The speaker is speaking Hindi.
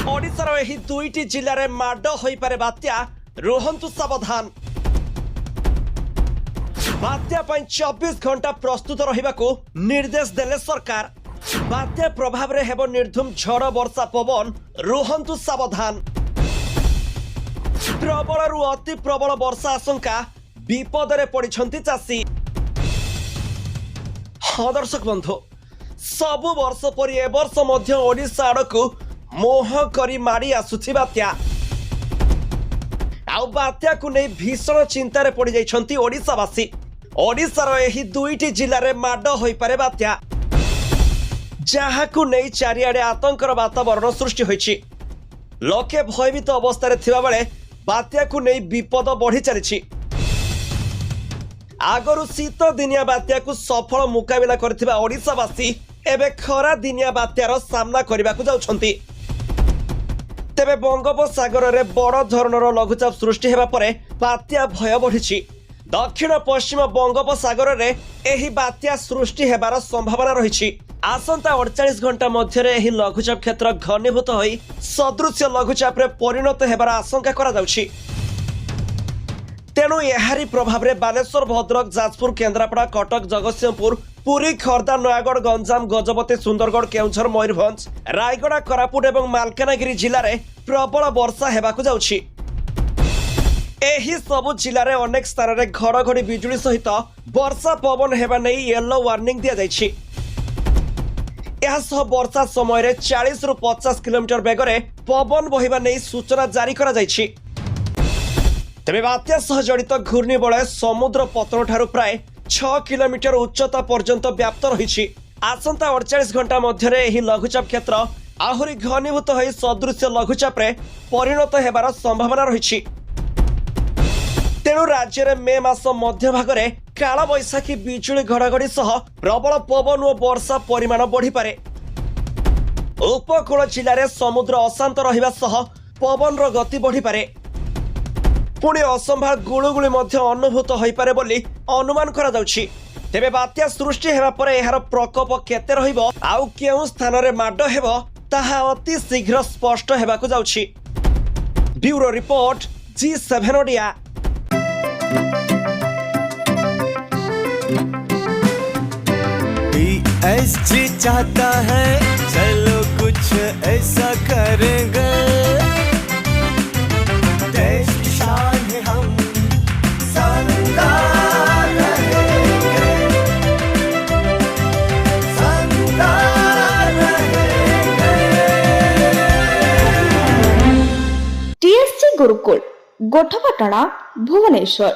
ओडिशार एही दुईटी जिल्लारे माड होई पारे बात्या रुहंतु सावधान। बात्या पई 24 घंटा प्रस्तुत रहिबाकू निर्देश देले सरकार। बात्या प्रभाव रे हेबो निर्धुम झड़ वर्षा पवन, रुहंतु सावधान। प्रबल रु अति प्रबल वर्षा आशंका, विपदरे पड़िछंती चाषी। हाँ दर्शक बंधु, सबु वर्ष परि ए वर्ष मध्य ओडिशा आड़कू मोह करी माड़ी आसुछि बात्या। आउ बात्या को नहीं भीषण चिंतार पड़ जाइछंती ओडिशावासी। ओडिशार एही दुईटी जिल्लारे माड होई पारे बात्या, जहाकू नहीं चारिआडे आतंकर वातावरण सृष्टि होइछि। लोके भयभीत अवस्था थिबा बेले बात्या को नहीं विपद बढ़ी चली। आगरू शीत दिनिया बात्या को सफल मुकाबिला करथिबा ओडिशावासी एबे खरा दिनिया बात्यार सामना करने को जाउछंती। तेबे बंगोपसागर रे बड़ धरणर लघुचाप सृष्टि हेबा परे बात्या भय बढ़िछि। दक्षिण पश्चिम बंगोपसागर रे एही बात्या सृष्टि हेबार संभावना रहिछि। आसंता 48 घंटा मध्यरे एही लघुचाप क्षेत्र घनीभूत होई सदृश्य लघुचाप रे परिणत हेबार आशंका करा जाउछि। तेणु एहारी प्रभाव रे बालेश्वर, भद्रक, जाजपुर, केन्द्रापड़ा, कटक, जगतसिंहपुर, पुरी, खर्दा, नयागढ़, गंजाम, गजपति, सुंदरगढ़, केउझर, मयूरभंज, रायगड़ा, कोरापुट एवं मालकानगिरी जिले में प्रबल वर्षा हेबाकू जाउछि। एही सबु जिले में अनेक स्थान में घड़घड़ी बिजुली सहित वर्षा पवन हेबा नहीं येलो वार्निंग दिया जाइछि। यह वर्षा समय 40 रु 50 किलोमीटर बेगरे पवन बहिबा नहीं सूचना जारी करा जाइछि। तेबे बात्या सह जड़ित घूर्णिबलय समुद्र पतन ठारू प्राय 6 किलोमीटर उच्चता पर्यंत व्याप्त रही। आसंता 48 घंटा मध्य एही लघुचाप क्षेत्र आहुरी घनीभूत होई सदृश्य लघुचाप रे परिणत हेबार संभावना रही। तेणु राज्य में मे मास मध्य भाग में काल बैशाखी बिजुली घड़घड़ी सह प्रबल पवन और वर्षा परिमाण बढ़ी पारे। उपकूल जिले में समुद्र अशांत रहिबा सह पवन रो गति बढ़ी पारे। पुणी असंभाळ गुळुगुळी अनुभूत होई पारे बोली अनुमान करा जाउछि। तेबे बात्या सृष्टि हेबा परे एहार प्रकोप केते रहिबो आउ केउ स्थान रे माड हेबो ताहा अति शीघ्र स्पष्ट हेबाकू जाउछि। Bureau report, G7 Odia. PSG चाहता है चलो कुछ ऐसा करेंगे, देश की शान है हम, शानदार रहेंगे, शानदार रहेंगे। TSG गुरुकुल, गोठपाटणा, भुवनेश्वर।